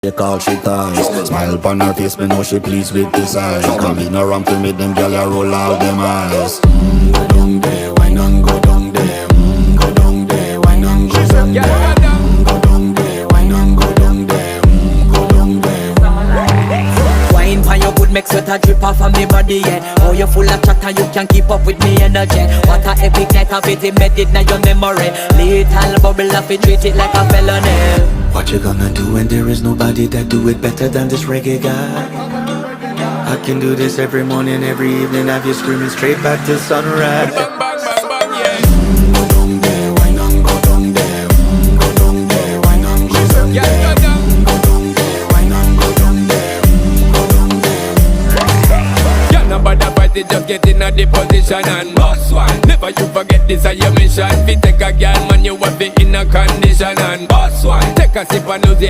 They call she ties. Smile upon her face, me know she pleased with this eyes. Come in around to meet them girl, you roll out them eyes. Go down there, why not go down there? Go down there, why not go down there? Go down there, why not go down there? Go down there. Wine pan your good, make sweat a drip off of me body, yeah. Oh, you full of chatter, you can keep up with me energy. What a epic night of it, embedded in your memory. Little bubble of it, treat it like a felony. What you gonna do when there is nobody that do it better than this reggae guy? I can do this every morning, every evening, have you screaming straight back to sunrise. Bang, bang, bang, bang, yeah. Go down there, why not go down there? Go down there, why not go down Yeah, there? go down. Go down there, why not go down there? Go down there. Yeah, nobody fight it, just get in a the position and boss one. Never you forget this is your mission. Fi take a girl, man, you have it in a condition and boss one. Take a sip and lose it.